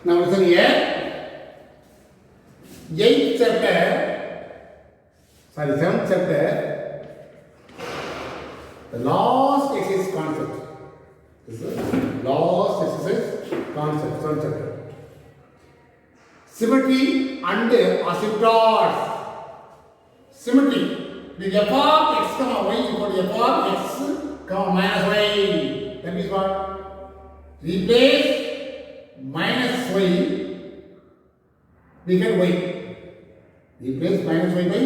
Now listen here. 7th chapter, the last exercise concept. This is the last exercise concept, 7th chapter. Symmetry and asymptotes. Symmetry. The f of x comma y equal to f of x comma minus y. That means what? Replace minus y, we get y. Replace minus y by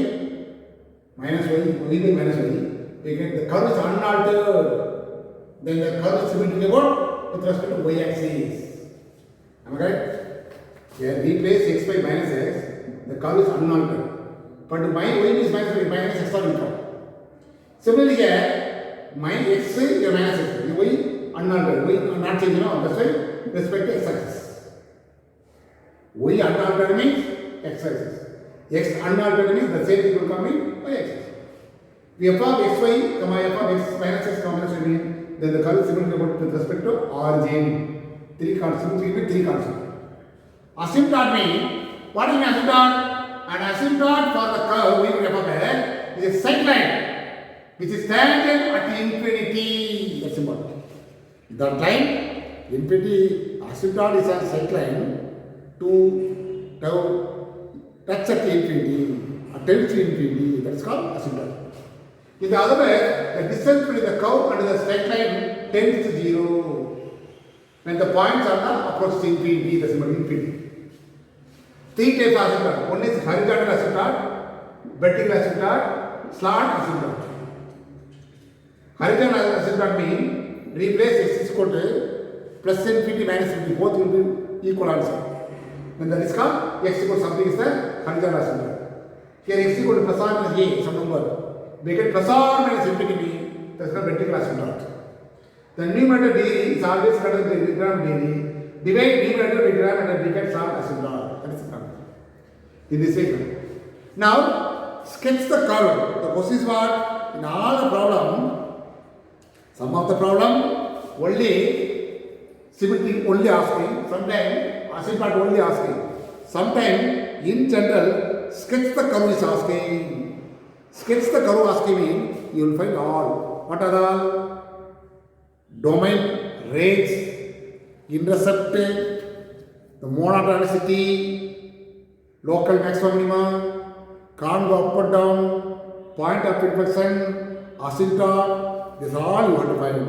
minus y, y by minus y. We get the curve is unaltered. Then the curve is symmetrical with respect to y axis. Am I right? Here replace x by minus x. The curve is unaltered. But y is minus x or equal. Similarly here, minus x is minus x. Y unaltered. Y not changing. That's why respect to x axis. Y unaltered means x axis. X unaltered means the same thing will come in y axis. We f of xy, f of x minus x combination, then the curve is symmetrical with respect to origin. Three constants, three constants. Asymptote means, what is an asymptote? An asymptote for the curve we will f of x is a straight line which is tangent at infinity. That's important. That line, infinity, asymptote is a straight line to touch at infinity, or tends to infinity. That is called asymptote. In the other way, the distance between the curve and the straight line tends to 0. When the points are not approach to infinity, that is infinity. Three types of asymptote. One is horizontal asymptote, vertical asymptote, slant asymptote. Horizontal asymptote means replace x is equal to plus infinity minus infinity, both will be equal also. Then that is called x equal to something is the horizontal asymptote. Here x equal to plus or minus a, some number. We get plus or minus infinity, that is called vertical asymptote. The numerator degree is always cut to the denominator degree. Divide numerator by denominator, we get slant asymptote. That is the problem. In this way. Now, sketch the curve. The question is what? In all the problem, some of the problem only symmetry only asking, sometimes asymptote only asking. Sometimes in general, sketch the curve is asking. Sketch the curve asking means you will find all. What are all? Domain, range, intercept, the monotonicity, local maximum minima, can't go up or down, point of inflection, asymptote, this all you have to find.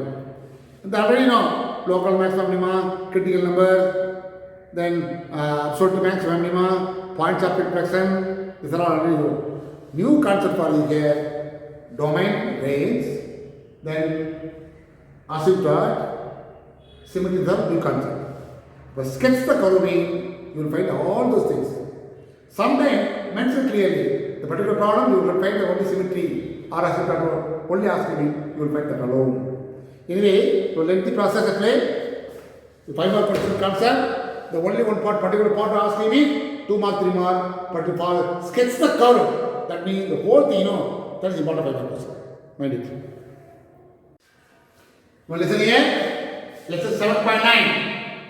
And that already know, local maximum minima, critical number, then absolute maximum minima, points of inflection, this are all already know. New concept for you here, domain, range, then asymptote, symmetry is a new concept. But sketch the curve mean, you will find all those things. Sometimes mention clearly the particular problem you will find the only symmetry or asymptote only asking me, you will find that alone. Anyway, to lengthy process at play, the 5 mark particular concept, the only one part, particular part asking me, 2 mark, 3 mark, particular part, sketch the curve. That means the whole thing, that is important 5 mark. Mind it. Now listen here, lesson 7.9.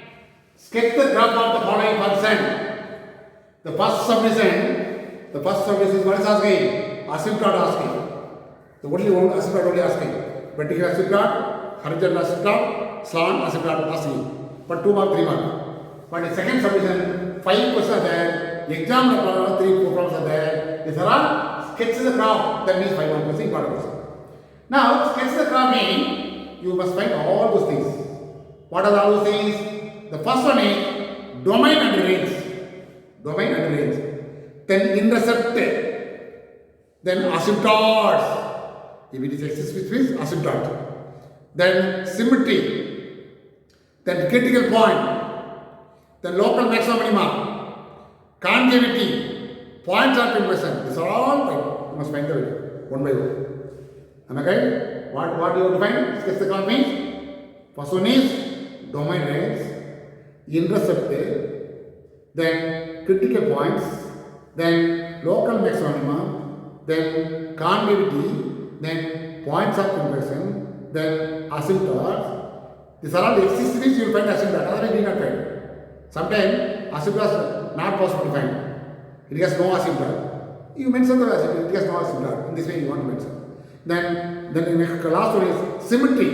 Sketch the graph of the following function. The first subdivision is what is asking? Asymptote asking. The only one asymptote only asking. Vertical asymptote, horizontal asymptote, slant asymptote asking. But 2 mark, 3 mark. But in second subdivision, 5 questions are there. Exam problem, 3, 4 problems are there. These are all sketch the graph. That means 5 mark question, important question. Now, sketch the graph means you must find all those things. What are all those things? The first one is domain and range. Domain and range. Then intercept. Then asymptotes. If it is axis which means asymptote. Then symmetry. Then critical point. Then local maximum minima. Concavity. Points of inflection. These are all you must find the way. One by one. Am I right? What do you have to find? Sketch the graph means. First one is domain range. Intercept. Then critical points, then local maximum, then concavity, then points of inflection, then asymptotes. These are all existing, you will find asymptote, otherwise you will not find. Sometimes asymptote is not possible to find. It has no asymptote. You mention the asymptote, it has no asymptote. In this way you want to mention. Then the last one is symmetry.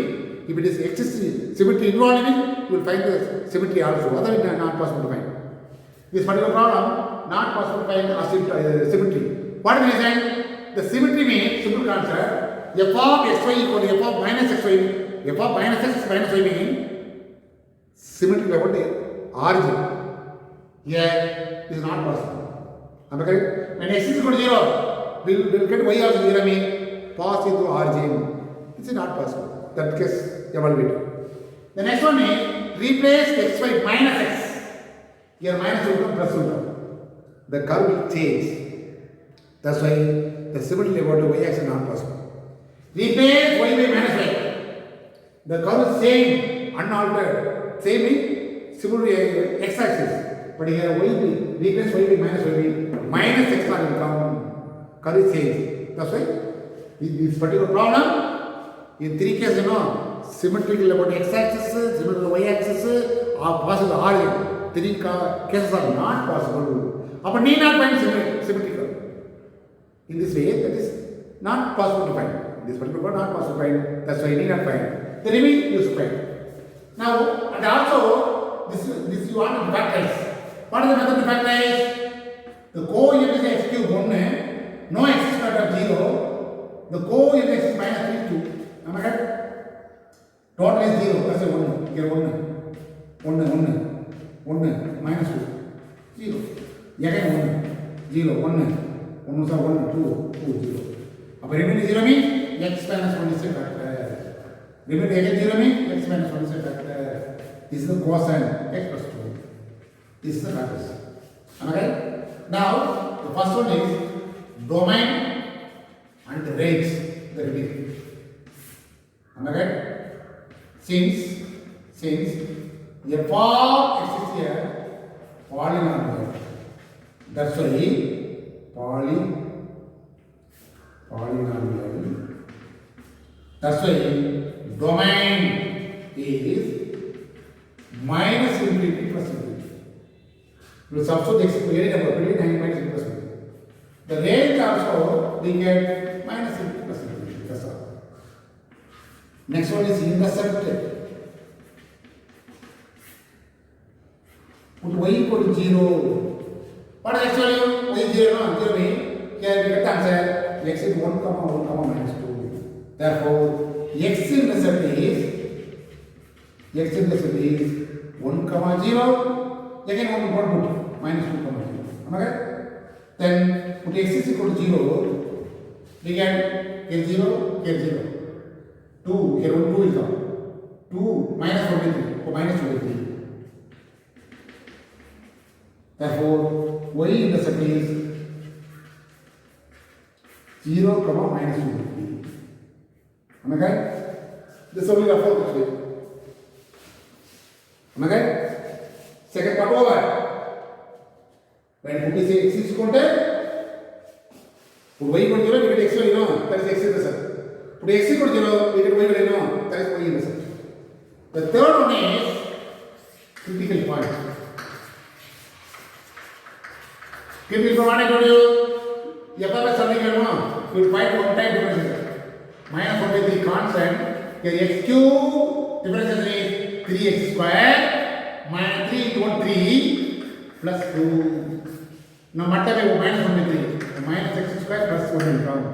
If it is existing symmetry involved in it, you will find the symmetry also. Otherwise, it is not possible to find. This particular problem, not possible to find asymptote, symmetry. What is the reason? The symmetry means, simple concept, f of xy equal to f of minus xy. F of minus x minus y means symmetry about the origin. Here, this is not possible. Am I correct? When x is equal to 0, we'll get y also 0 means pass into origin. This is not possible. That case evaluated. The next one is replace xy minus x. Here minus will come, plus will come. The curve will change. That's why the symmetry about the y axis is not possible. Replace y by minus y. The curve is same, unaltered. Same in similarly x axis. But here y will replace y by minus y will minus x will come. Curve is changed. That's why this particular problem. In three cases, symmetrical about x axis, symmetrical y axis, or possible origin. Three cases are not possible. But need not find symmetrical. In this way, that is not possible to find. This particular one not possible to find. That's why you need not find. The remaining you should find. Now, and also, this you want to factorize. What is the method to factorize? The coefficient is x cube 1, no x squared of 0. The coefficient is minus 3 2. Am I right? Total is 0. That's a 1. Here 1 minus 2. 0. Again 1. 0. 1 is 1, 2, 0. Now remaining 0 means x minus 1 is a factor. Remaining again 0 means x minus 1 is a factor. This is the cosine x plus 2. This is the factors. Am I right? Now the first one is domain and the range. The repeat. Am I right? Since f of x is here polynomial. That's why polynomial. That's why domain is minus infinity plus infinity. We will substitute x to any number between minus infinity plus infinity. The range also we get minus infinity plus infinity. That's all. Next one is intercept. Put y equal to 0. What is actually y 0? 0 means here we get the answer x is 1, 1, minus 2. Therefore, x intercept is 1, 0. Again 1 put minus 2, 0. Am I right? Then put x is equal to 0. We get here 0, here 0. 2, here 1, 2 will come. 2 minus 23, or minus 23. Therefore, y intercept is 0, minus 23. Am I right? This only the fourth actually. Am I right? Second part over. When we say x is equal to, put y equal to 0, we get x, that is x intercept. Put x equal to 0, we get y equal to that is y intercept. The third one is critical point. Critical point I told you, f of x something you will find one time difference. Minus 1 is the constant. Here x cube difference is 3x square minus 3 into 1 3 plus 2. Now multiply by minus 1 by 3. Minus x square plus 1 will come.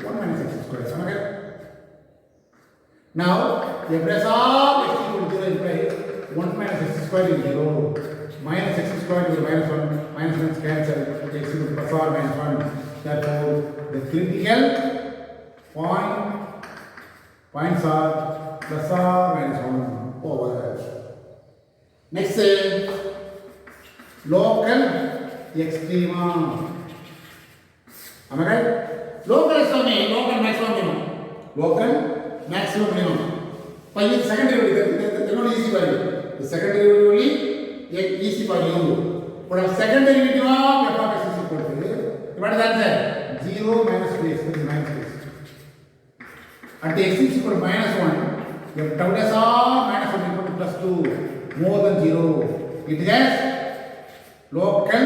1 minus x square. Okay? Now, the place of x equal to 0 implies 1 minus x square is 0. Minus x square is minus 1. Minus 1 is cancelled. X equal to plus or minus 1. Therefore, the critical points are plus or minus 1 over. Next, local extrema. Am I right? Local extrema, local maximum minimum. Local maximum minimum. But in second derivative, there is no easy value. The second derivative only easy for you. But a second derivative of f of x is equal to, what is the answer? 0 minus 2x, that is minus 2x. At the x is equal to minus 1, you have tau dash of minus 1 equal to plus 2, more than 0. It has local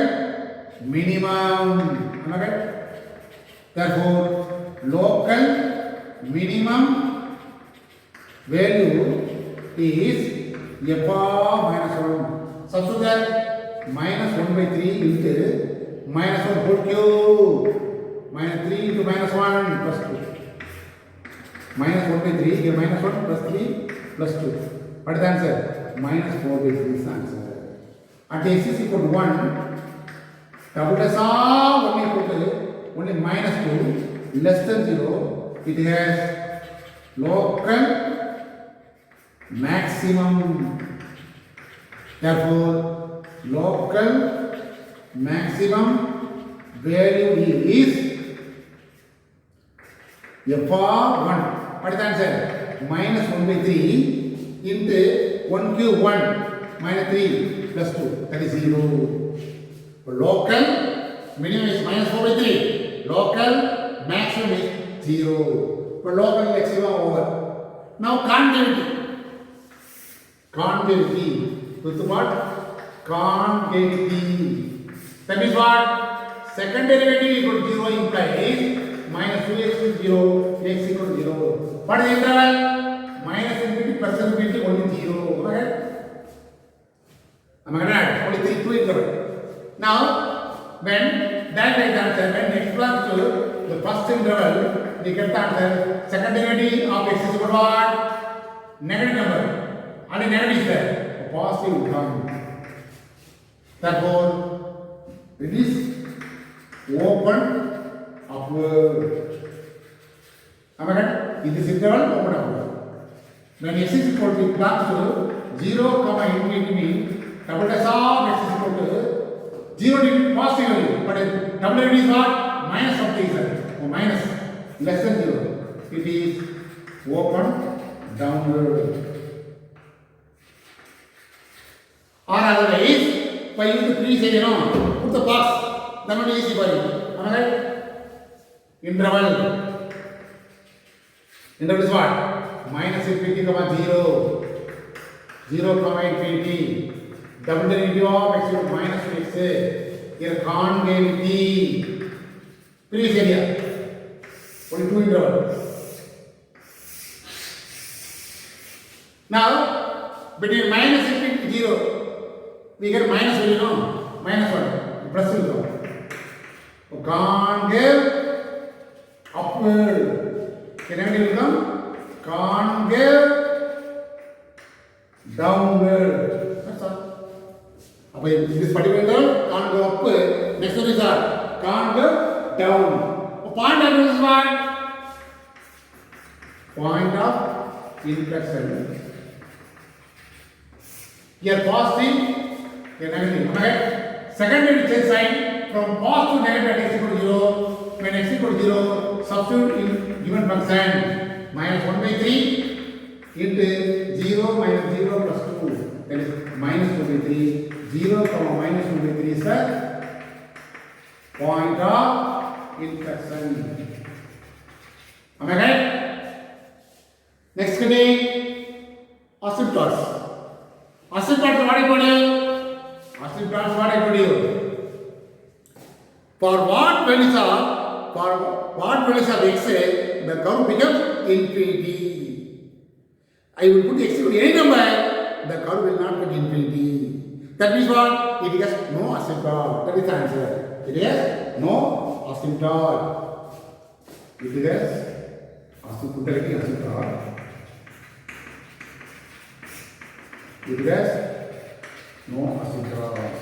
minimum. Am I right? Therefore, local minimum value is f of minus 1. Substitute that minus 1 by 3 into minus 1 whole cube. Minus 3 into minus 1 plus 2. Minus 1 by 3 here minus 1 plus 3 plus 2. What is the answer? Minus 4 by 3 is the answer. At x is equal to 1, double dash of 1 equal to only minus 2 less than 0. It has local maximum. Therefore, local maximum value is f of 1. What is the answer? Minus 1 by 3 into 1 cube 1 minus 3 plus 2. That is 0. Local minimum is minus 4 by 3. Local maximum is 0. But local maximum over. Now concavity. Concavity. With what? Concavity. That means what? Second derivative equal to 0 implies minus 2x is 0, x equal to 0. What is the interval? Minus infinity plus infinity only 0. Okay? Am I right? Only 3 2 interval. Now, when that like the answer, when x belongs to the first interval, we get the answer. Second derivative of x is equal to what? Negative number. Only negative is there. A positive will come. Therefore, it is open upward. Am I right? In this interval, open upward. When x is equal to belongs to 0, infinity means double dash of x is equal to 0 to positive value. But double derivative is what? Minus something, sir. Or minus less than 0. It is open downward. Or otherwise, by using the previous area, put the box. That will be easy for you. Am I right? Interval. Interval is what? Minus infinity, 0. 0, infinity. Double derivative of x equal to minus 2x. Here concavity. Previous area. Only 2 intervals. Now, between minus infinity 0, we get minus value, no? Minus 1. Plus will come. Concave upward. Can I will come? Concave downward. That's all. In this particular interval, concave up. Next one is what? Concave down. Point of is what? Point of inflection. Here positive, here negative. Okay? Second change sign from positive to negative at x equal to 0. When x equal to 0, substitute in given function minus 1 by 3 into 0 minus 0 plus 2. That is minus 2 by 3. 0, minus 2 by 3 is the point of inflection. Am I right? Next coming asymptotes. Asymptotes what I told you? Asymptotes what I told you? For what values of x, the curve becomes infinity. I will put x equal to any number, the curve will not get infinity. That means what? It has no asymptote. That is the answer. It has no asymptote. It has asymptote. It has no asymptote.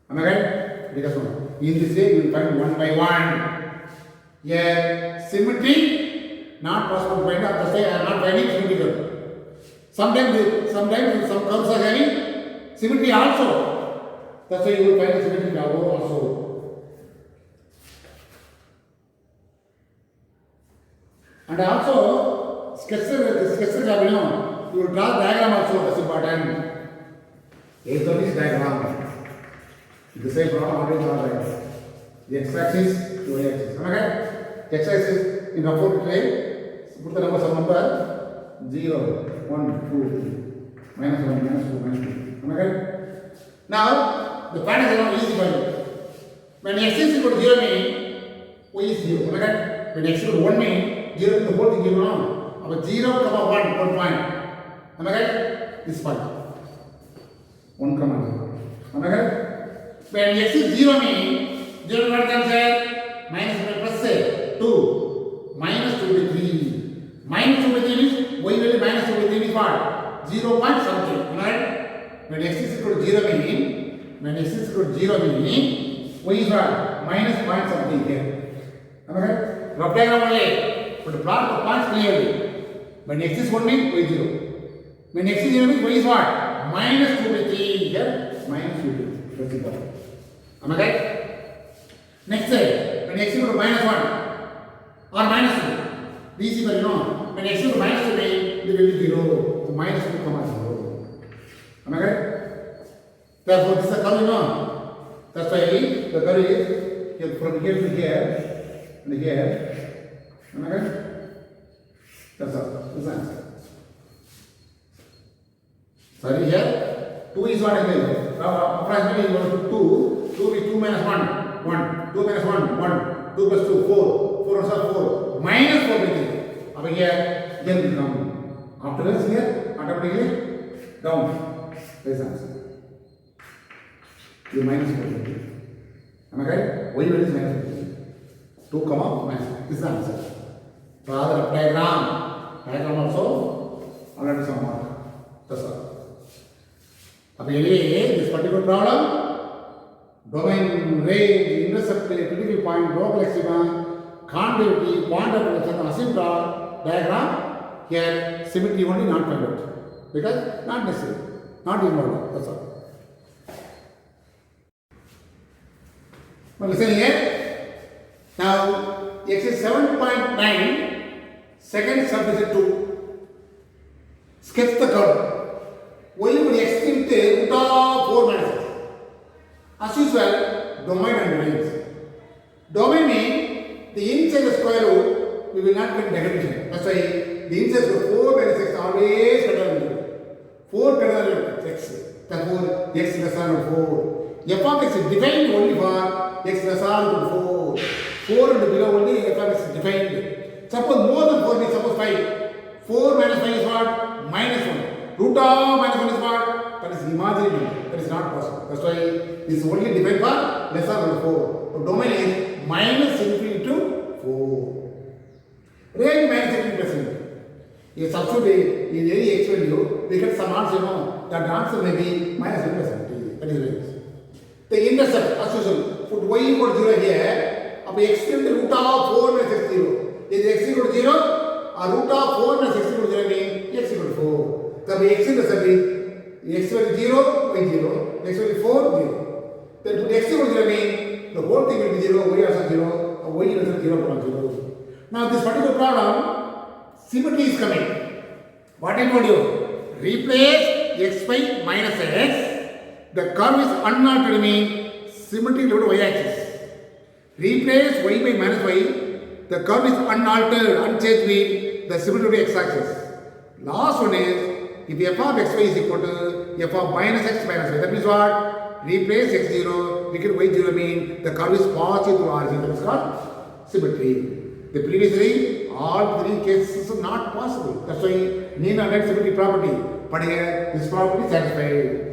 Am I right? Because in this way you will find one by one. Here symmetry not possible to find out. That's why I am not finding symmetrical. Sometimes some curves are having symmetry also. That's why you will find symmetry also. And also sketches are, you will draw diagram also. That's important. Eighth one is diagram. The same problem already draw diagram. The x-axis, y axis. Am I right? X-axis in upward way. Put the number 0, 1, 2, -1, -2, -2. Am I correct? Now, the pattern is not easy for you. When x is equal to 0 mean, y is 0. Am I correct? When x is equal to 1 mean, 0 is the whole thing 0 now. About 0, 1, 1 point. Am I correct? This point. 1, 0. Am I correct? When x is 0 mean, 0 what comes here? Minus plus 2. Minus 2 by 3. Minus 2 by 3 means, y will be minus 2 by 3 means what? 0 point something. Am I correct? When x is equal to 0 mean, when x is equal to 0 mean, y is what? Minus point something here. Am I correct? Rough diagram only. But plot the points clearly. When x is 1 means y 0. When x is 0 means y is what? Minus 2 by 3 here. Minus 2 by 3. That's it. Am I right? Next side. When x is equal to minus 1 or minus 2. This is you know. When x is equal to minus 2 means it will be 0. So minus 2 comma 0. Am I right? Therefore this is a curve you know. That's why the curve is here from here to here and here. Am I right? That's all. This answer. Sorry here. 2 is what I mean. Approximately 2. 2 is 2 minus 1. 1. 2 minus 1. 1. 2 plus 2. 4. 4 also 4. Minus 4 by 3. Over here, then will come. Afterwards here, automatically down. This answer. You minus 4 by 3. Am I right? Y value is minus 4 by 3. 2 comma minus. This is the answer. So other diagram. Diagram also already some mark. That's all. Anyway, this particular problem, domain, range, intercept, critical point, local extrema, conductivity, point of reflection, asymptote, diagram, here symmetry only not found out. Because not necessary, not involved. That's all. Now listen here. Now, exercise 7.9, second subdivision 2. Sketch the curve. Y would extend root of 4 minus x. As usual, domain and range. Domain means the inside the square root, we will not get definition. That's why the inside of 4 minus x always greater than 0. 4 greater than x. Therefore, x less than 4. F of x is defined only for x less than 4. 4 and below only f of x is defined. Suppose more than 4 means suppose 5. 4 minus 5 is what? Minus 1. Root of minus 1 is what? That is imaginary number. That is not possible. That's why this is only defined for lesser than 4. So domain is minus infinity to 4. Range minus infinity plus infinity. If substitute in any x value, we get some answer, you know, that answer may be minus infinity plus infinity. That is range. The intercept, as usual, put y equal to 0 here. Up x equal to root of 4 minus x 0. Is x equal to 0? Or root of 4 minus x equal to 0 means x equal to 4. So x intercept is x equal to 0, y 0, x equal to 4, 0. Then put x equal to 0 means the whole thing will be 0, y also 0, or y intercept 0, 0. Now this particular problem, symmetry is coming. What I told you? Replace x by minus x. The curve is unaltered means symmetry to y axis. Replace y by minus y. The curve is unaltered, unchanged means the symmetry to x axis. Last one is if f of xy is equal to f of minus x minus y, that means what? Replace x0, we get y0 mean the curve is positive to origin. That is called symmetry. The previously, all three cases are not possible. That's why need not let symmetry property. But here, this property is satisfied.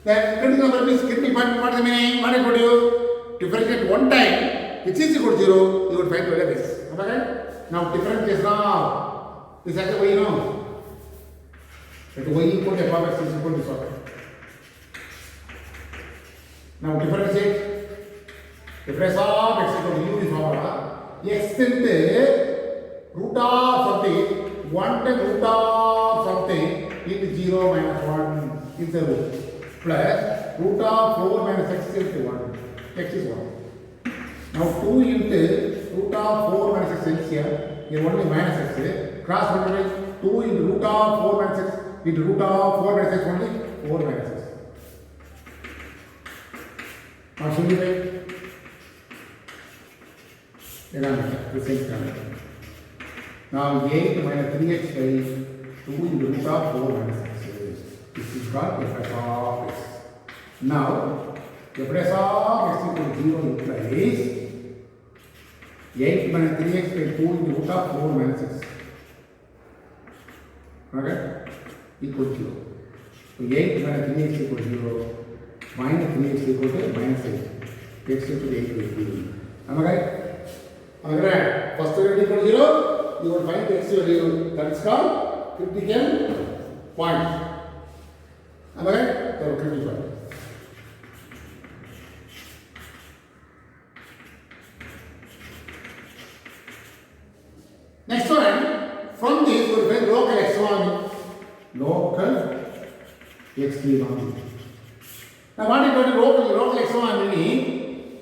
Then critical number means critical point. What is the meaning? What I told you? Differentiate one time, which is equal to 0, you will find value of x. Am I right? Now differentiate now. This is why you know. That y equal to f of x is equal to what? Now differentiate. Difference of x equal to u is formula. X into root of something, 1 time root of something into 0 minus 1 is the root. Plus root of 4 minus x is 1. X is 1. Now 2 into root of 4 minus x is here. Here only minus x. Cross multiply 2 into root of 4 minus x into root of 4 minus x only 4 minus x. Now simplify. The same standard. Now 8 minus 3x by 2 into root of 4 minus x. This is called f of Now, f dash of x equal to 0 implies 8 minus 3x by 2 into root of 4 minus 6. Okay? Equal to 0. So 8 minus 3x equal to 0. Minus 3x equal to minus 8. X equal to 8 by 3. Am I right? Am I right? First derivative equal to 0. You will find the x value. That is called critical point. Am I right? So critical point. Next one, from this we will find local x1, local x3. Now what is going to local x1 meaning?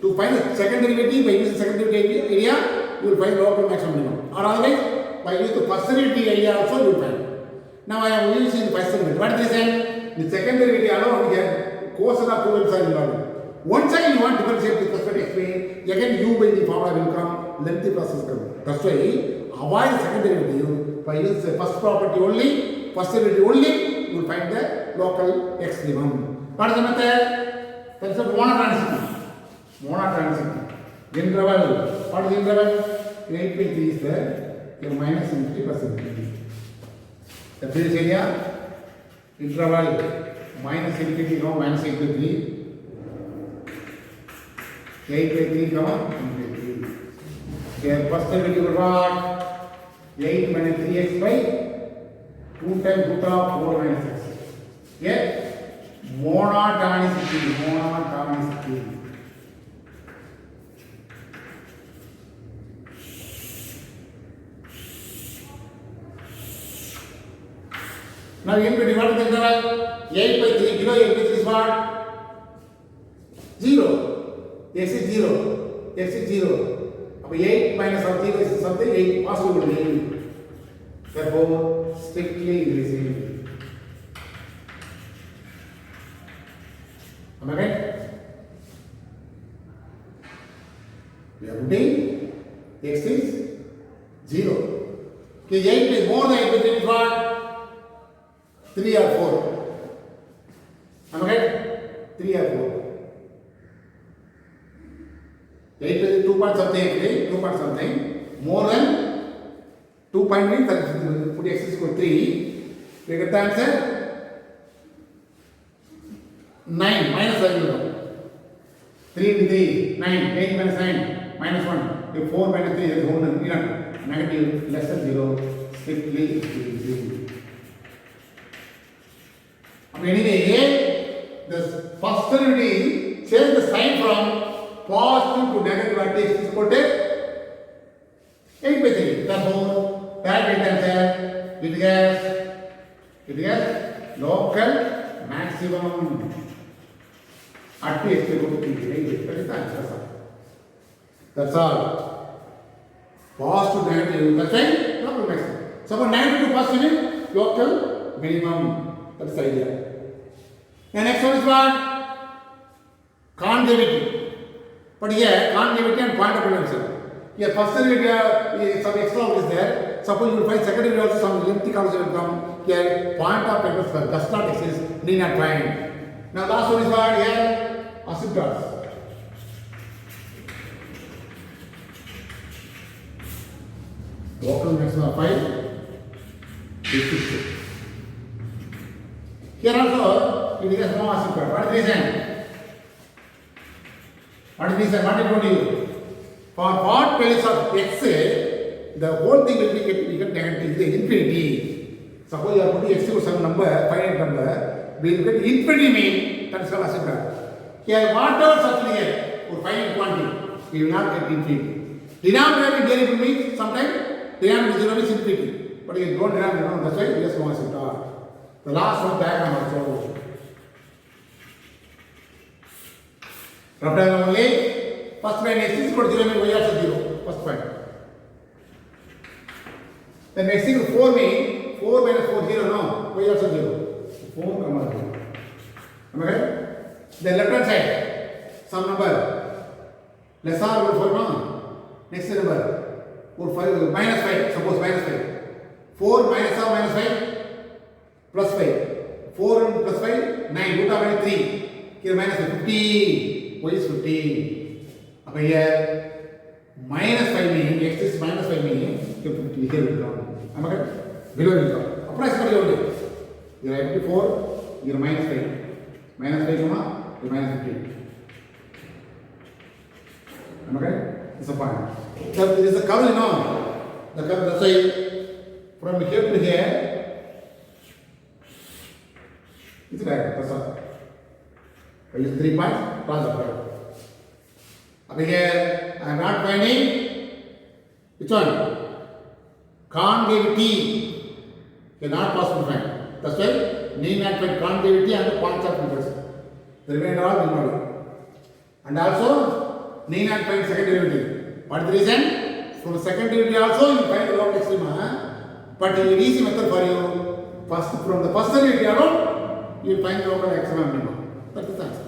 To find the second derivative by using second derivative area, you will find local maximum minimum. Or otherwise, by using the first derivative area also you will find. Now I am using the first derivative. What is this? The second derivative alone here, quotient of two terms are involved. One side you want differentiate with respect to x, again u by the formula will come, lengthy process come. That's why avoid the second derivative by using the first property only, first derivative only, you will find the local extremum. What is the method? That is the monotransitive. Monotransitive. Interval. What is the interval? 8 by 3 is there. Here minus infinity plus infinity. The previous area, interval minus infinity, no minus 8 by 3. 8 by 3, infinity. Here first derivative will what? 8 minus 3x by 2 times root of 4 minus x. Here, monotonicity, monotonicity. Now, in between what is the interval? 8 by 3, below 8 by 3 is what? 0. X is 0. X is 0. 8 minus 0 is something 8 possible will be. Therefore, strictly increasing. Am I right? We are putting x is 0. Okay, 8 is more than 8 by 3 is what? 3 or 4. Am I right? 3 or 4. 8 is 2 point something, 2 point something, more than 2 point means that put x is equal to 3. We get the answer 9 minus 9. 3 into 3, 9, 8 minus 9, minus 1. If 4 minus 3 is 1, negative, less than 0, strictly 0. Anyway, the first derivative change the sign from positive to negative at x is equal to 8 by 3. Therefore, that answer it is local maximum at x is equal to 3. That is the answer. That's all. Positive to negative, that's right, local maximum. Suppose negative to positive, local minimum. That's the idea. And next one is what? Conjugate. But here, conjugate and point of potential. Here, first derivative, some extra is there. Suppose you will find second derivative also some lengthy concept will come. Here, point of potential does not exist, need not find. Now, last one is what? Here, asymptotes. Local maximum of 5 is 6. Here also, it is no asymptote. What is the reason? What is the reason? What I told you? For part values of x, the whole thing will become negative, infinity. Suppose you are putting x to some number, finite number, we will get infinity mean, that is called asymptote. Here, whatever such here, for finite quantity, we will not get infinity. Denominator variable means sometimes denominator 0 is infinity. But if you don't denominator, that's why we just want asymptote. The last one diagram also. Rough diagram only. First point x is equal to 0 means y also 0. First point. Then x equal to 4 means 4 minus 4 0 no. Y also 0. 4 comma 0. Am I right? Then left hand side. Some number. Less or equal 4 no. Next number. 5 minus 5. Suppose minus 5. 4 minus or minus 5. Plus 5. 4 plus 5, 9. Root of 3. here minus 15, y is 15. Up here minus 5 means x is minus 5 means here 50 here will come. Am I correct? Below will come. Approximately only. Here I have 4, here minus 5. Minus 5 comma, here minus 15. Am I correct? It's a point. So this is a curve, you know. The curve, that's why from here to here. It's right, that's all. I use 3 points, cross the curve. Up here, I am not finding which one? Concavity. Okay, not possible to find. That's why need not find concavity and the points of interest. The remainder all will not do. And also, need not find second derivative. What is the reason? From the second derivative also you find the log extrema. But it is easy method for you. First, from the first derivative alone, you will find the local extrema minimum. That is the answer.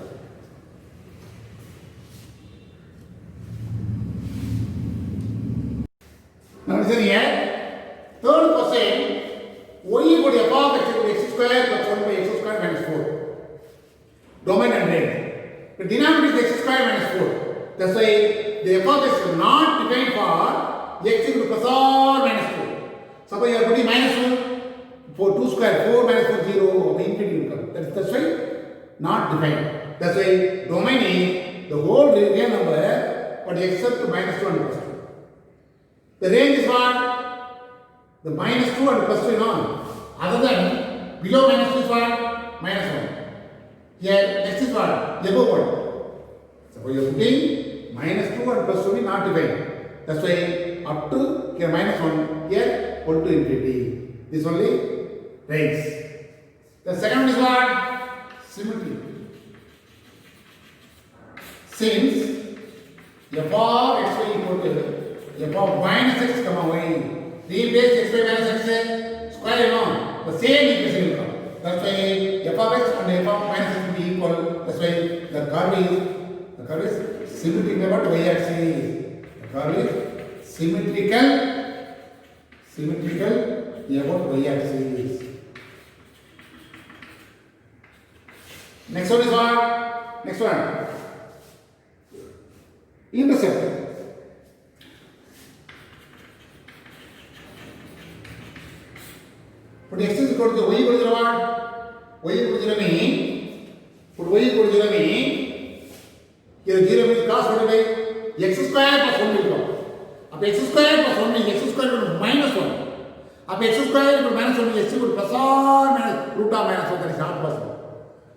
Now listen here. Third question. Y equal to f of x square plus 1 by x square minus 4. Domain and range. The denominator is x square minus 4. That's why the f of x is not defined for x equal to plus or minus 2. Suppose you are putting minus 2 for 2 square, 4 minus 4, 0, infinity will come. That's why not defined. That's why domain is the whole real number but except minus 2 and plus 2. The range is what? The minus 2 and plus 2 is on. Other than below minus 2 is what? Minus 1. Here next is what? Above 1. Suppose you are putting minus 2 and plus 2 is not defined. That's why up to here minus 1, here 1 to infinity. This only range. The second one is what? Symmetry. Since f of x y equal to f of minus x comma y. Replace x by minus x square, you know, the same equation will come. That's why f of x and f of minus x will be equal. That's why the curve is symmetrical about y axis. The curve is symmetrical about y axis. Next one is what? Next one. Intercept. Put x is equal to y equal to what? Y equal to 0 means, put y equal to 0 means, here 0 means cos multiplied by x square plus 1 will come. Up x square plus 1 means x square equal to minus 1. Up x square equal to minus 1 means x equal to plus or minus root of minus 1. That is not possible.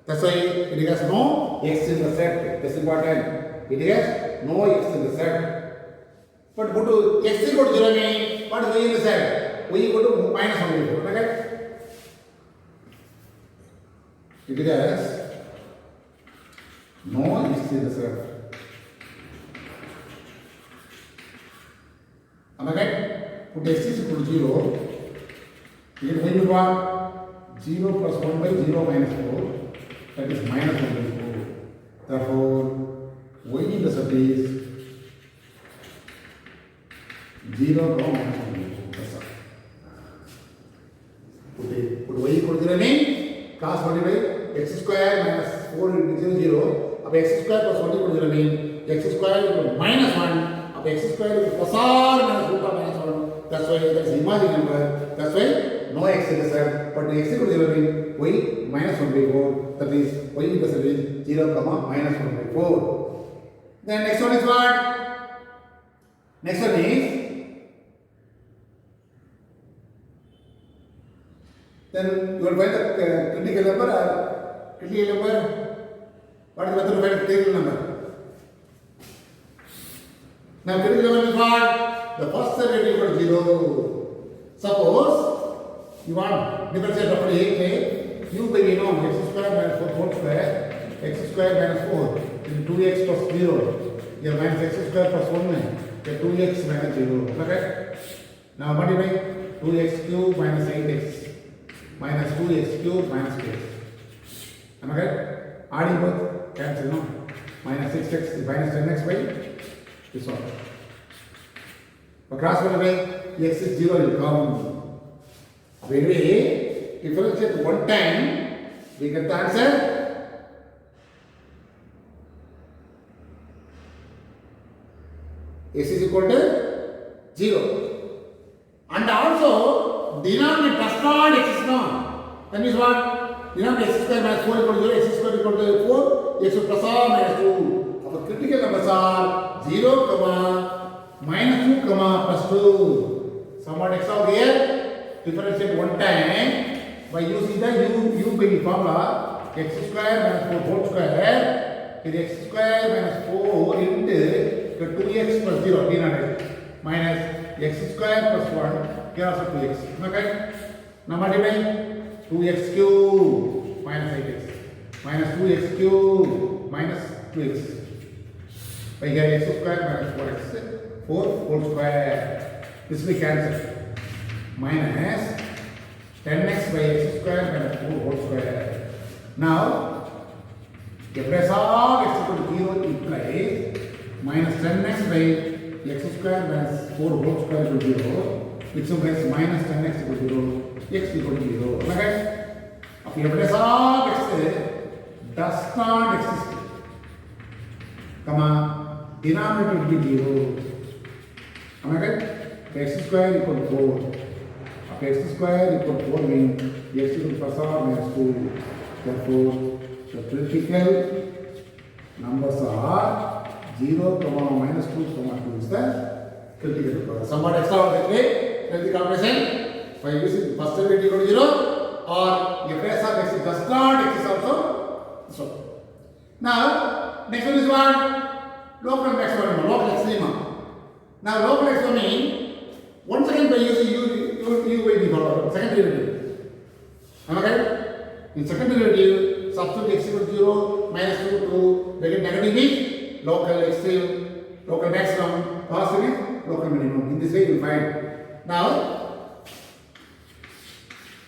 That's why it has no x in the set. That's important. It has no x in the set. But put to x equal to 0 means, what is y in the set? Y equal to minus 1 will come. Okay? It has no x in the set. Am I right? Put x is equal to 0. It will be what? 0 plus 1 by 0 minus 4. That is minus 1 by 4. Therefore, y intercept is 0 comma minus 1 by 4. That's all. Put y equal to 0 mean cos multiplied by x square minus 4 into 0. Of x square plus 1 equal to 0 mean x square equal to minus 1. Of x square equal to plus or minus root of minus 1. That's why that is imaginary number. That's why no x intercept. But x equal to 0 mean y minus 1 by 4. That is y intercept is 0 comma minus 1 by 4. Then next one is what? Next one is, then you will find the critical number or critical number. What is the method to find critical number? Now critical number is what? The first derivative equal to 0. Suppose you want differentiate roughly u by v known x square minus 4 whole square, x square minus 4 into 2x plus 0. Here minus x square plus 1 here 2x minus 0. Okay? Now multiply 2x cube minus 8x minus 2x cube minus 2x. Am I right? Adding both cancel, no? Minus 6x is minus 10x by this one. For cross multiply, x is 0 will come. When we differentiate one time, we get the answer x is equal to 0. And also denominator does not exist now. That means what? Denominator x square minus 4 equal to 0, x square equal to 4, x plus or minus 2. Our critical numbers are 0, minus 2, plus 2. Somewhat x out here, differentiate one time by using the u by formula, x square minus 4 whole square is x square minus 4 into 2x plus 0 denominator minus x square plus 1 here also 2x. Okay? Now multiply 2x cube minus 8x minus 2x cube minus 2x. By here x square minus 4x 4 whole square. This will be cancelled. Minus 10x by x square minus 4 whole square. Now, the place of x equal to 0 implies minus 10x by x square minus 4 whole square equal to 0, which implies minus 10x equal to 0, x equal to 0. Okay? If the place of x does not exist, denominator will be 0. Am I right? X square equal to 4. X square equal to 4 means x equal to plus or minus 2. Therefore, the critical numbers are 0, minus 2, 2 is the critical number. Somewhat extraordinary, let the calculation by using first derivative equal to 0 or if f of x does not exist also. So, now, next one is what? Local maximum, local extrema. Now, local extrema means once again by using u by the second derivative. Am I right? In second derivative, substitute x equal to 0, minus 2 to negative means local extreme, local maximum, positive means local minimum. In this way you find. Now,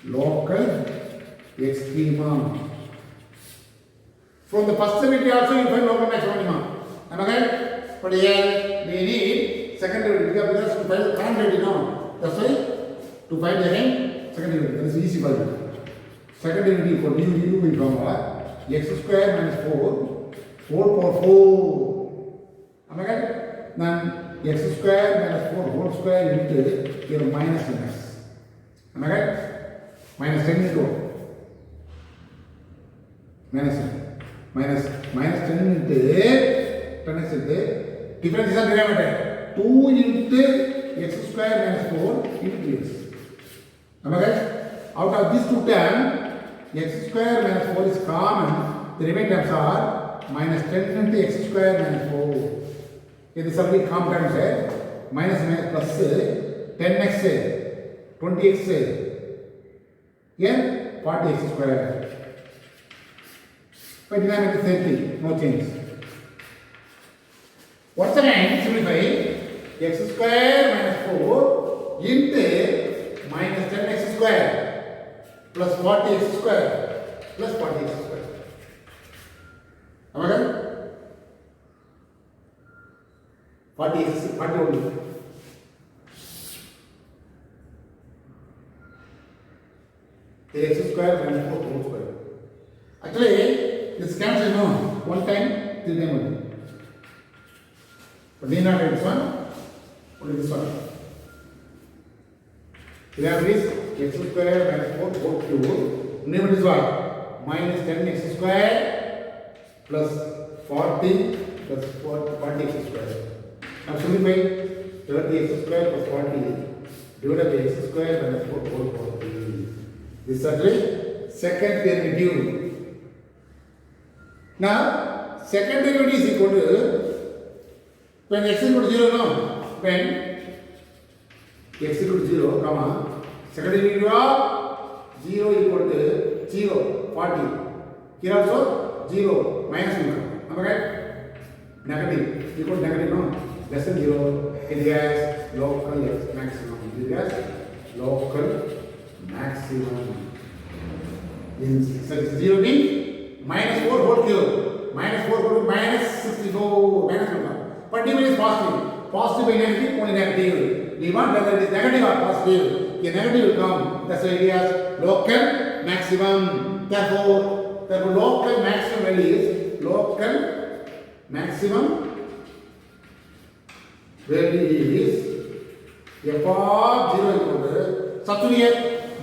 local extremum. From the first derivative also you find local maximum minimum. Am I right? But here we need second derivative because to find current derivative now. That's why to find again second derivative. That is easy for you. Second derivative for u will become x square minus 4 power 4. Am I right? Then x square minus 4 whole square into here minus 10x. Am I right? Minus 10 into minus 10. Minus 10 into 10x into difference is a denominator. 2 into x square minus 4 into x. Am I right? Out of these two terms, x square minus 4 is common. The remaining terms are minus 10 into x square minus 4. This will be common terms. Minus plus 10x, 20x. Here 40x square. But denominator is same thing, no change. Once again, simplify x square minus 4 into minus 10x square. Plus 40x square plus 40x square. Am I right? 40x, 40 only. The x square minus 4 whole square. Actually, this cancels no. One time, 3 times only. But need not write this one, only this one. Here is x square minus 4 whole cube. Numerator is what? Minus 10x square plus 40 plus 40x square. Now simplify 30x square plus 40 divided by x square minus 4 whole 40. This is actually second derivative. Now, second derivative is equal to when x is equal to 0, no? When x equal to 0, comma, second derivative of 0 equal to 0, 40. Here also 0, minus 1. Am I right? Negative, equal to negative, no? Less than 0, it has local maximum. It has local maximum. In 0 means minus 4 whole cube. Minus 4 whole cube, minus 64, minus 1. But even is positive. Positive by negative, only negative. We want whether it is negative or positive. The negative will come. That's why it has local maximum. Therefore, local maximum value is local maximum value is f of 0 equal to, substitute here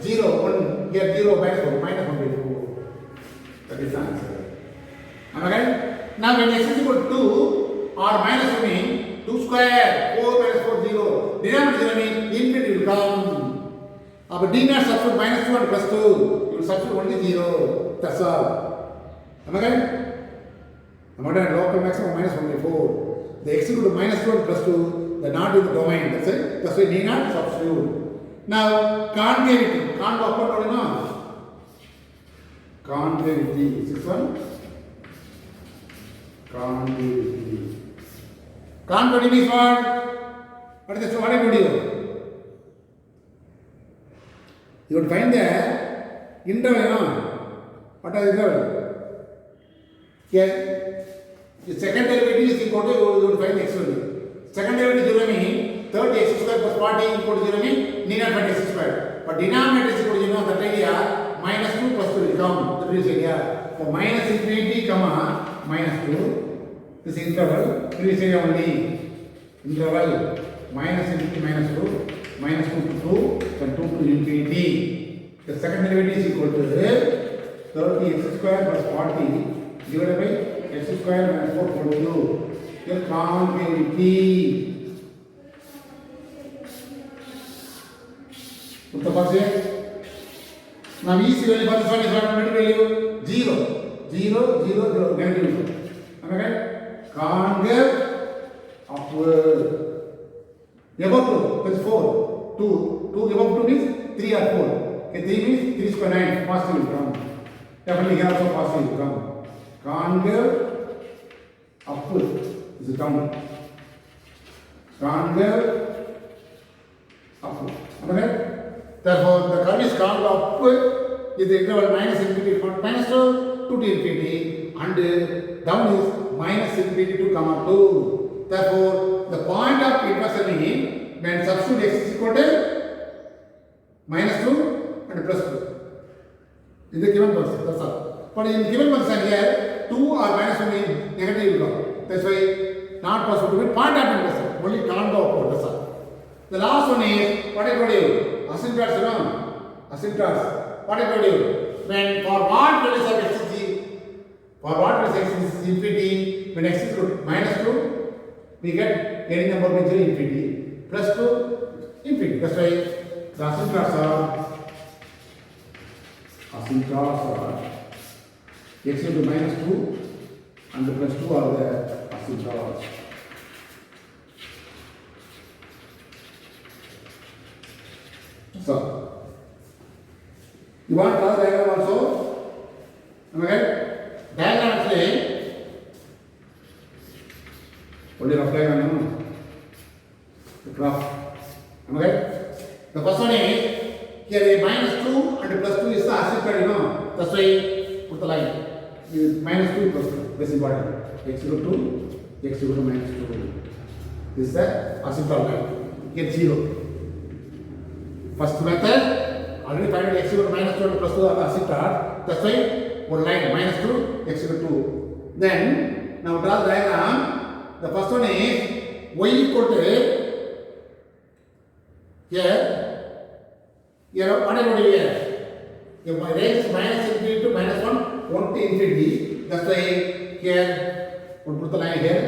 0, 1, here 0, minus 1, minus 1 by 4. That is the answer. Am I right? Now when x is equal to 2 or minus 1 means 2 square, 4 minus 4, 0. Denominator 0 means infinity will come. But d not substitute minus 2 and plus 2. You will substitute only 0. That's all. Am I right? Am I right? Local maximum minus 1 by 4. The x equal to minus 2 and plus 2. The not in the domain. That's it. That's why need not substitute. Now concavity. Can't work out only now. Concavity. This one. Concavity. Concavity means what? What is the what I told you? You would find the interval, no? What are the interval? Yes. The second derivative is equal to, you would find the x value. Second derivative 0 means 30x square plus 40 equal to 0 means need not find x square. But denominator is equal to, you know, that idea, minus 2 plus 2 will come. That is idea. So minus infinity, comma, minus 2. This interval, previous area only. Interval, minus infinity, minus 2. Minus 2 to 2, then 2 to infinity. The second derivative is equal to 30x square plus 40 divided by x square minus 4 equal to 2. Here concavity. Put the first here. Now easy value for this one is what? Middle value 0. 0, 0, 0. Negative. Am I right? Concave upward. Above 2, that's 4. 2. 2 above 2 means 3 or 4. Okay, 3 means 3 square 9. Positive will come. Definitely here also positive will come. Concave upward. This is down. Concave upward. Am I right? Therefore, the curve is concave upward is the interval minus infinity from minus 2 to infinity, and down is minus infinity to comma 2. Therefore, the point of intersection is when substitute x is equal to minus 2 and plus 2. In the given person, that's all. But in the given person here, 2 or minus 1 means negative will come. That's why not possible to be point of intersection. Only can't go upward, that's all. The last one is, what I told you? Asymptotes, you know? Asymptotes. What I told you? When for what values of x is for what values x is infinity, when x is equal to minus 2, we get any number with 0 infinity, plus 2 infinity. That's why the asymptotes are x equal to minus 2 and the plus 2 are the asymptotes. So, you want to draw the diagram also? Am I right? Diagram actually, only rough diagram, no? The graph. Am I right? The first one is, here a minus 2 and plus 2 is the asymptote, you know? That's why put the line. Minus 2 plus 2. This is important. X equal to 2, x equal to minus 2. This is the asymptote line. Get 0. First method, already find out x equal to minus 2 and plus 2 are the asymptote. That's why one line minus 2, x equal to 2. Then, now draw the diagram. The first one is y equal to here, what I told you here? My range is minus infinity to minus 1, 1 to infinity. That's why here, we'll put the line here.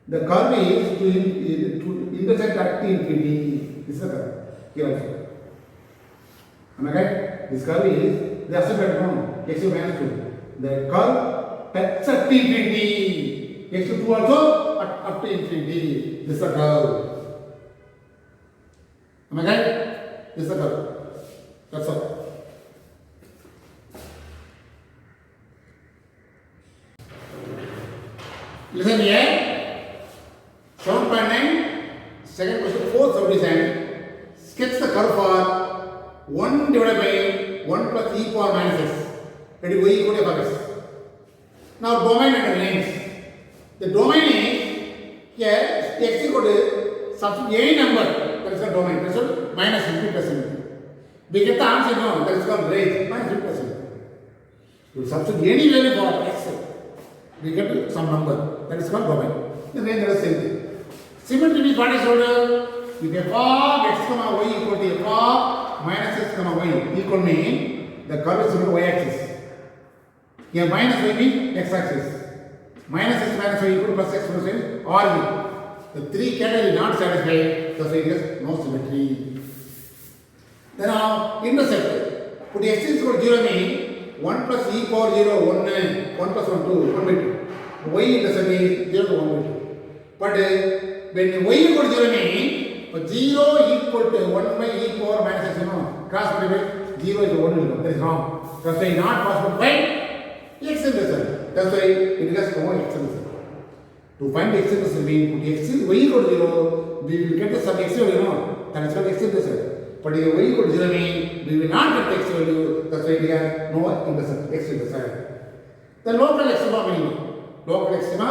The curve is to intersect at infinity. This is the curve. Here also. Am I right? This curve is the asymptote no, x to minus 2. The curve touches at infinity. X to 2 also up to infinity. This is the curve. Am I right? This is the curve. That's all. Listen here. 7.9. Second question. Fourth subdivision. Sketch the curve for 1 divided by 1 plus e power minus x. That is y equal to f of x. Now domain and length. The domain is here x equal to substitute any number. That is the domain. That is minus 50%. We get the answer now. That is called range. Minus 50%. You substitute any value for x. We get some number. That is called domain. The range is the same thing. Symmetry means what is told? If f of x comma y equal to f of minus x comma y equal mean the curve is on the y axis. Here minus y means x axis. Minus x minus y equal to plus x plus y or u. The three categories not satisfied, thus it has no symmetry. Then now intercept. Put x is equal to 0 means 1 plus e power 0 1 plus 1 2 1 by 2. Y intercept is 0 to 1 by 2. But when y equal to 0 means 0 equal to 1 by e power minus x, cross multiply 0 is 1 will come. That is wrong. That's why not possible to find x intercept. That's why it has no x intercept. To find x intercept means put x is y equal to 0, we will get the sum x value, that is called x intercept. But if y equal to 0 means we will not get the x value, that's why we have no intercept, x intercept. The local extrema meaning, local extrema,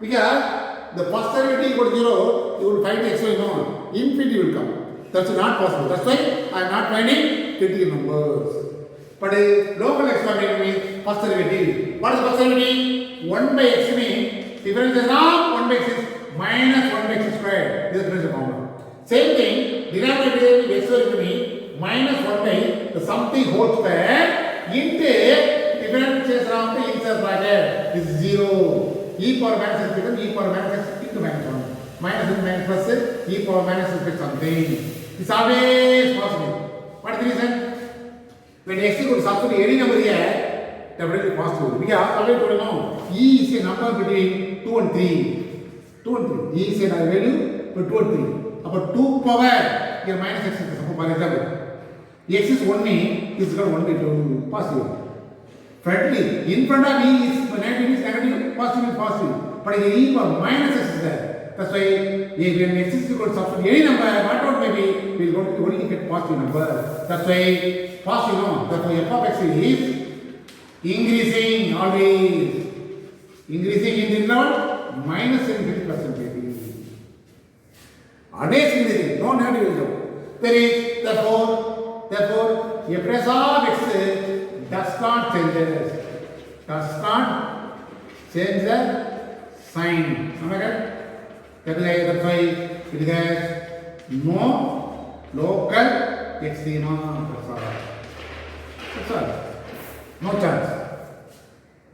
because the first derivative equal to 0, you will find x value, infinity will come. That's not possible. That's why I am not finding critical numbers. But local extrema means first derivative. What is first derivative? 1 by x means difference is not 1 by x is minus 1 by x squared. This is the formula. Same thing, denominator x value means minus 1 by the something whole square into difference is around the inside bracket is 0. E power minus x becomes e power minus x into minus 1. Minus and minus plus e power minus x something. It's always possible. What is the reason? When x equal to substitute any number here, definitely possible. We are already told now, e is a number between 2 and 3. 2 and 3. E is a value for 2 and 3. About 2 power, here minus x is for example. X is 1 means is equal to 1 by 2. Possible. Friendly. In front of e is negative is negative, positive is positive. But here e power minus x is there. That's why when x is equal to substitute any number, whatever may be, we will only get positive number. That's why positive no. Therefore f of x is increasing always. Increasing in the interval minus infinity percentage. Always increasing, no negative result. There is therefore f press of x does not change the sign. Understand? That's why it has no local extrema. That's all. No chance.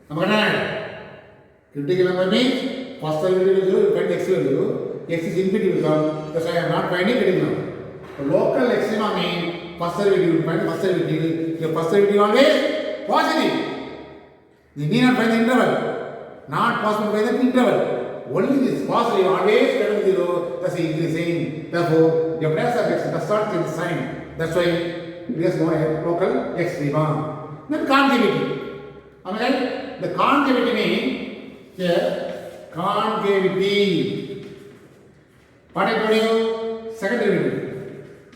Understand? Critical number means first derivative will find x value. X is infinity will come. That's why I am not finding critical number. Local extrema means first derivative will find first derivative. Your first derivative always positive. You need not find the interval. Not possible to find the interval. Only this positive always greater than 0. That's increasing. Therefore, your place of x does not change the sign. That's why there is no local extrema. Then concavity. Okay? The concavity means here concavity. What I told you? Second derivative.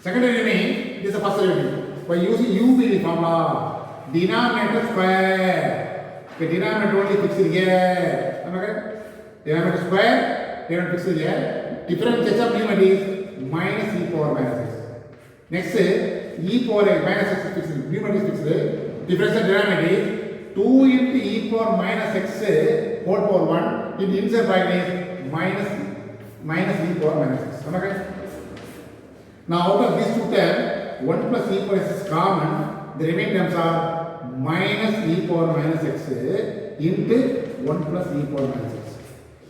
Second derivative means this is the first derivative. By using u formula, denominator square. The denominator only fixed here. Okay? Denominator square, denominator fixed here. Difference of numerator is minus e power minus x. Next, e power minus x is fixed. Numerator is fixed. Difference of denominator is 2 into e power minus x whole power 1 into inside bracket is minus e power minus x. Okay? Now out of these two terms, 1 plus e power x is common. The remaining terms are minus e power minus x into 1 plus e power minus x.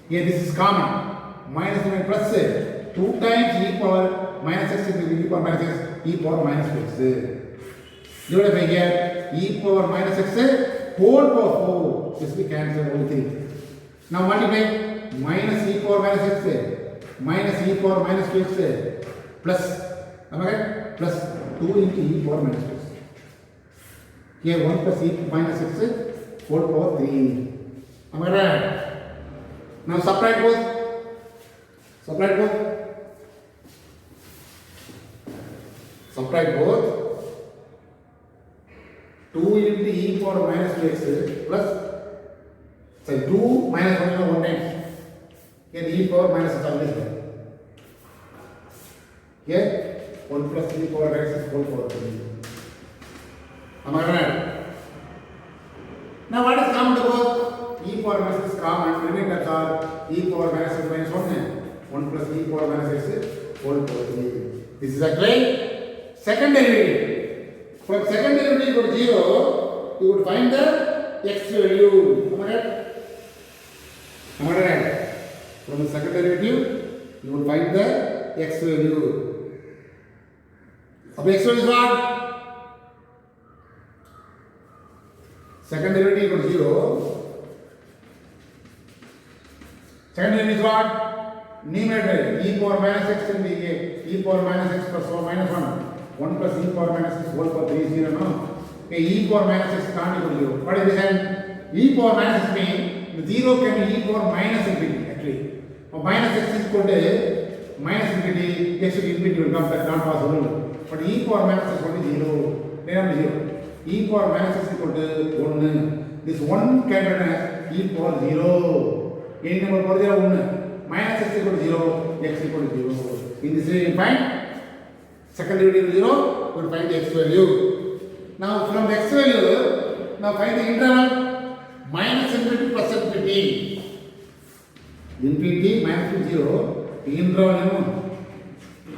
Here this is common. Minus and plus 2 times e power minus x into e power minus x, e power minus x. Divided by here, e power minus x whole power 4. This will cancel only 3. Now multiply minus e power minus x minus e power minus 2x plus, okay, plus 2 into e power minus 2x. Here 1 plus e minus x whole power 3. Am I right? Now subtract both. Subtract both. Subtract both. 2 into e power minus 2x plus 2 minus 1 into 1 times. Here e power minus is always there. Here 1 plus e power minus is whole power 3. Am I right? Now what is common to both? E power minus is common. Remainder are e power minus is minus 1. 1 plus e power minus x whole power 3. This is actually second derivative. From second derivative equal to 0, you would find the x value. Am I right? Am I right? From the second derivative, you will find the x value. So x value is what? Second derivative equal to 0. Second derivative is what? Numerator e power minus x and e power minus x plus 1 minus 1. 1 plus e power minus x whole power 3 is 0, no? Okay, e power minus x can't equal to 0. What is this hand? E power minus x means the 0 can be e power minus infinity actually. Minus x is equal to minus infinity, x to infinity will come, that's not possible. But e power minus x is only 0. Denominator 0. E power minus x is equal to 1. This 1 can be as e power 0. Any number power 0 1. Minus x equal to 0, x equal to 0. In this way you find second derivative 0, you will find the x value. Now from the x value, now find the interval minus infinity plus infinity. Infinity minus 0, the interval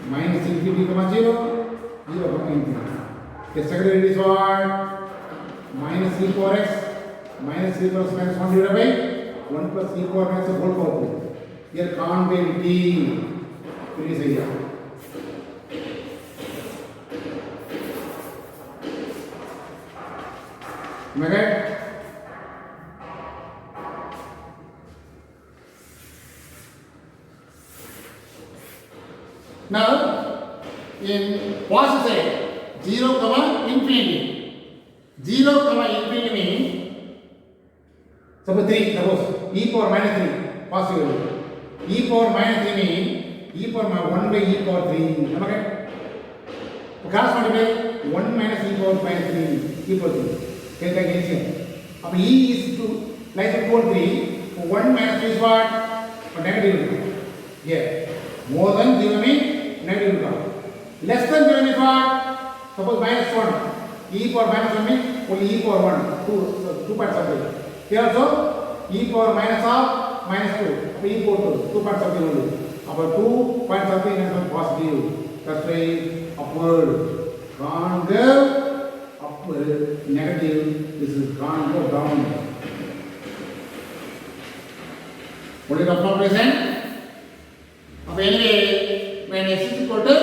minus infinity comma 0, 0 comma infinity. The second derivative is what? Minus e power x minus e plus minus 1 divided by 1 plus e power minus the whole power 2. Here can't be t. Please here. Am I right? Now, in positive side, 0 comma infinity. 0 comma infinity means, suppose 3, suppose e power minus 3, positive. E power minus 3 means e power 1 by e power 3. Am I right? Cross multiply 1 minus e power minus 3 equal to 3. Take the addition. Now e is to like equal 3. 1 minus 3 is what? A negative. Yeah. More than 0 means negative term. Less than 0 means what? Suppose minus 1. E power minus 1 means only e power 1. 2 parts of it. Here also e power minus of minus 2. E equal to 2 parts of the only. About 2 points of the is positive. That's why upward. Can't go upward. Negative. This is can't go down. What is up now present? Anyway, when x is equal to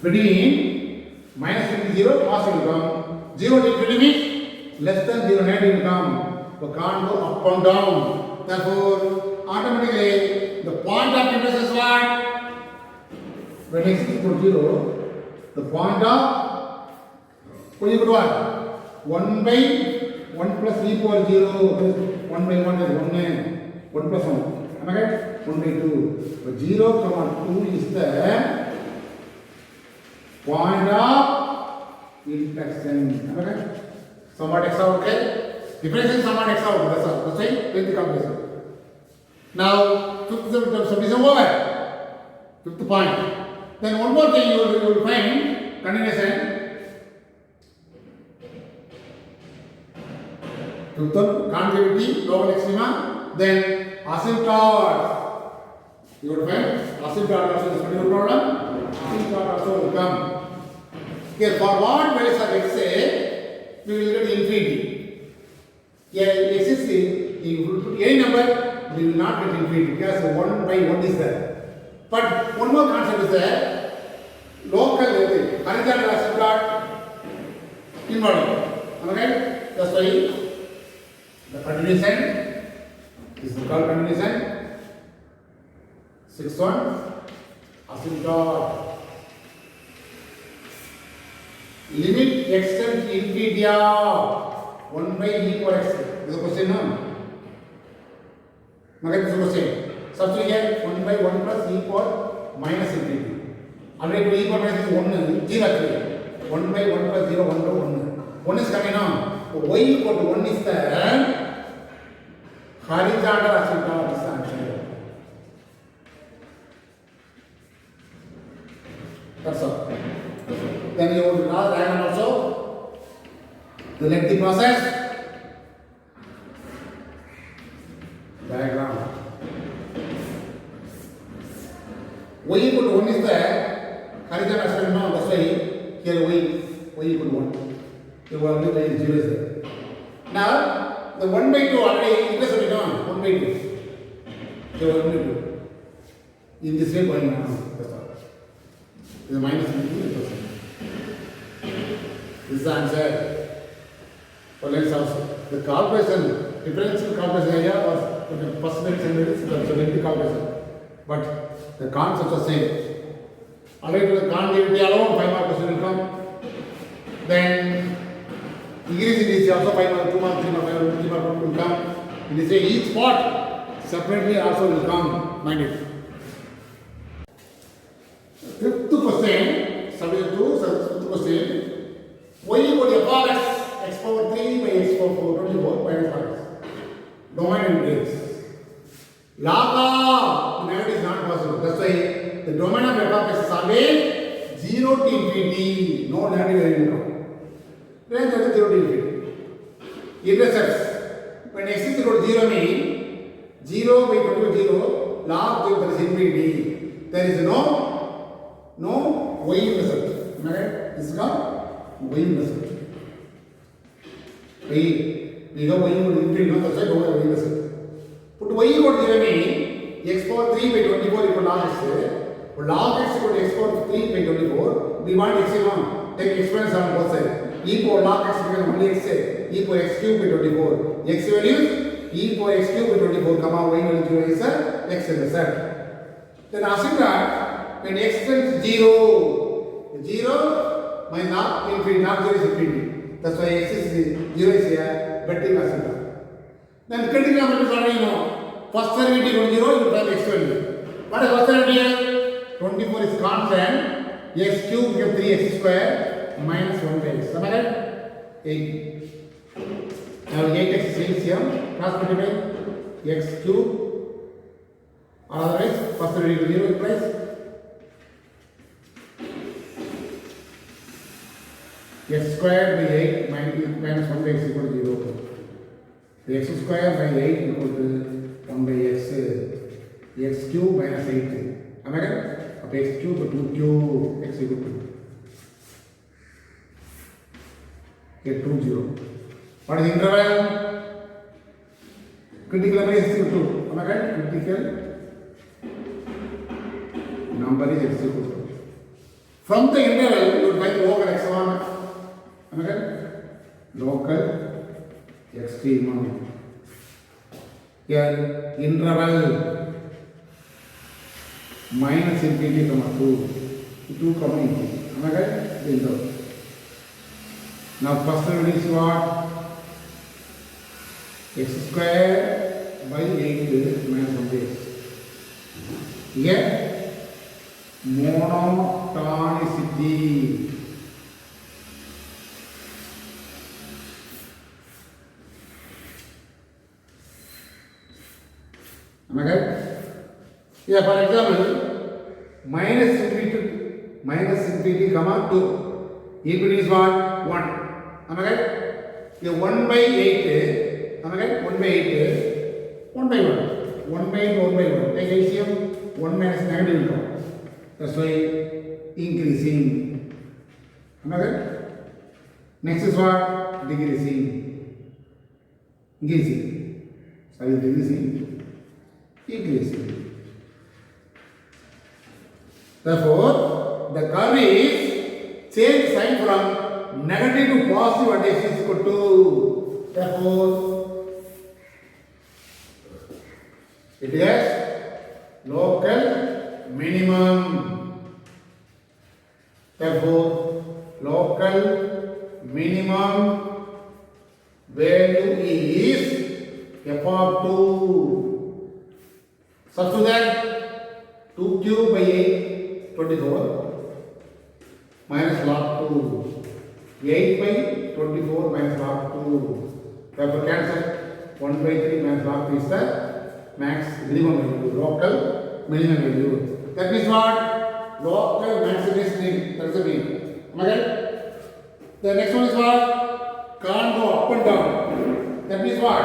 between minus 0, positive will come. 0 to infinity means less than 0, negative will come. So can't go up and down. Therefore, automatically the point of interest is what? When x is equal to 0, the point of what is equal to what? 1 by 1 plus e power 0. 1 by 1 is 1 plus 1. Am I right? 1 by 2. But 0 comma 2 is the point of intersection. Am I right? Somewhat x out, okay? Difference is somewhat x out. That's all. That's right? Take the comparison. Now, fifth subdivision over. Fifth point. Then one more thing you will find continuation. Fifth one, concavity, lower extrema. Then asymptotes. You would find asymptote also is a problem. Asymptote also will come. Here, for what values of x we will get infinity. Here, x is you will put any number, we will not get infinity because 1 by 1 is there. But one more concept is there. Local horizontal asymptote involved. Okay? That's why the continuation. This is called continuation. 6th one, asymptote. Limit extend infinity of 1 by e power x. This is a question, no? This is a question. Substitute 1 by 1 plus e power minus infinity. Already e power minus is 1, 0 actually. 1 by 1 plus 0, 1 by 1. 1 is coming now. So y equal to 1 is the horizontal asymptote is the answer. That's all. Then you will draw the diagram also. The lengthy process. Diagram. 1 is the horizontal aspect, no, that's why here y equal to 1. Here only y is 0 is there. Now, the 1 by 2 already interest is on 1 by 2. Here 1 by 2. In this way going on, that's all. This is minus -2%. This is the answer. For let's also. The calculation, differential calculation area was the first mentioned, that's a lengthy calculation. But the concepts are same. Alright, to the continuity alone, 5 mark question will come. Then degrees in this also 5 mark, 2 mark, 3 mark, 5 mark, 3 mark will come. In this way, each part separately also will come. Mind it. Fifth question, subject to fifth question. Y equal to f of x power 3 by x power 4, 24 minus 5. Domain and place. Log of negative is not possible. That's why the domain of f of x is always 0 to infinity. No negative value will come. Range is 0 to infinity. Intercepts. When x is equal to 0 means 0 by 0, log 0 that is infinity. There is no y intercept. Am I right? This is called y intercept. We have y equal to infinity, no? That's why don't have y intercept. Put y equal to 0 means x power 3 by 24 equal to log x. For log x equal to x power 3 by 24, we want x on. Take exponents on both sides. E power log x becomes only x. E power x cube by 24. X values e power x cube by 24, comma y value is x intercept. Then assume that when x tends to 0 minus not infinity, not 0 is infinity. That's why x is 0 is here, but in assumption. Then critical number is already know. First derivative of 0, you try x value. What is first derivative? 24 is constant. X cube becomes 3x square minus 1 by x. Am I right? 8. Now 8x is here. Cross multiply x cube. Otherwise, first derivative 0 implies x square by 8 minus 1 by x equal to 0. The x square by 8 equal to 1 by x cube minus 8. Am I right? Of x cube to 2 cube, x equal to get 2 0. What is interval? Critical number is equal to, am I right? Critical number is x equal to. From the interval, you would find the local x1. Am I right? Local extremum. Here, interval minus infinity comma 2 comma infinity. Am I right? Interval. Now, first one is what? X square by 8 minus 1 by x. Here, monotonicity. Am I right? Yeah, for example, minus infinity comma 2. Infinity is what? 1. Am I right? Yeah, 1 by 8. Am I right? 1 by 8. 1 by 1. 1 by 1 by 1. Take LCM, 1 minus negative will come. That's why increasing. Am I right? Next is what? Decreasing. Increasing. Sorry, decreasing. Increasing. Therefore, the curve is change sign from negative to positive at x is equal to. Therefore, it is local minimum. Therefore, local minimum value is f of 2. Substitute that 2 cube by 8, 24 minus log 2. 8 by 24 minus log 2. Therefore, cancel 1 by 3 minus log 3 is the max minimum value, local minimum value. That means what? Local maximum is mean. That's the mean. Am I right? The next one is what? Can't go up and down. That means what?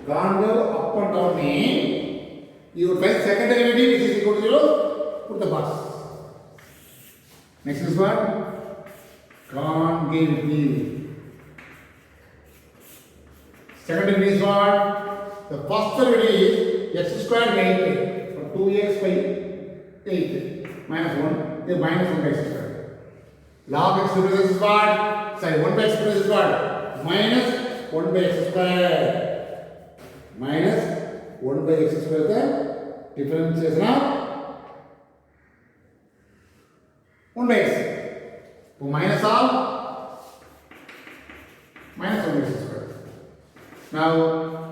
Can't go up and down means you would find second derivative which is equal to 0. put the box. Next is what? Concavity. Second degree is what? The first degree is x square by 8. So 2x by 8 minus 1 is minus 1 by x square. Log x represents what? Sorry, 1 by x square is what? Minus 1 by x square. Minus 1 by x square the differentiation of 1 by x. So minus of minus 1 by x square. Now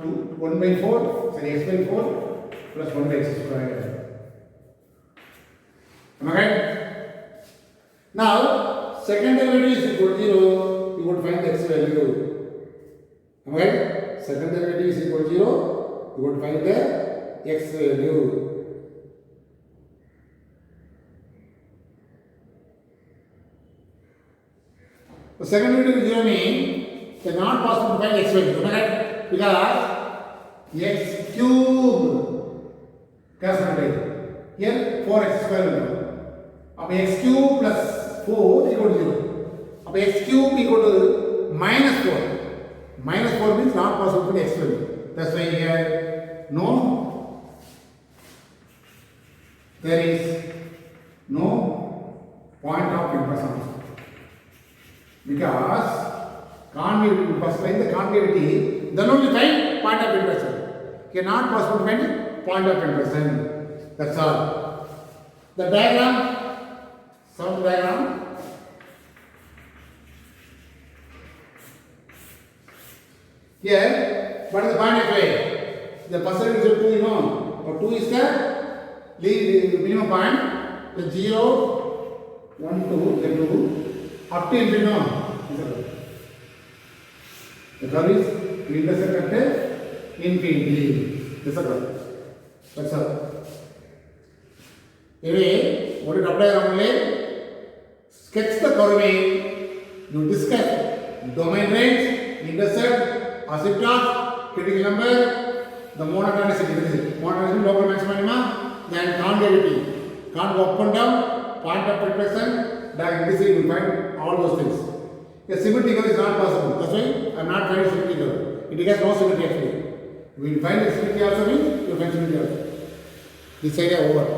1 by 4, sorry, x by 4 plus 1 by x square. Am I right? Now, second derivative is equal to 0, you would find the x value. Am I right? Second derivative is equal to 0, you would find the x value. The second derivative is 0 means it is not possible to find x value. Am I right? Because x cube corresponding here 4x square will come. अब x cube plus 4 equal to 0. अब x cube equal to minus 4. Minus 4 means not possible to find x value. That's why here there is no point of interest because concavity, first find the concavity, then only find point of interest. Cannot possible to find point of interest. That's all. The diagram, some diagram. Here, what is the point of way? The percentage of 2, you know, or 2 is the minimum point, the 0, 1, 2, then 2, up to infinity. The curve is we intersect at infinity. This is the curve. That's all. Anyway, what you apply only sketch the curve. You discuss domain range, intercept, asymptote, critical number, the monotonicity. Monotonicity, local maximum minima, then concavity. Can't go up and down, point of reflection, that this you will find all those things. A symmetry curve is not possible. That's why I am not finding symmetry curve. It has no symmetry actually. We will find the symmetry also means you will find symmetry also. This area over.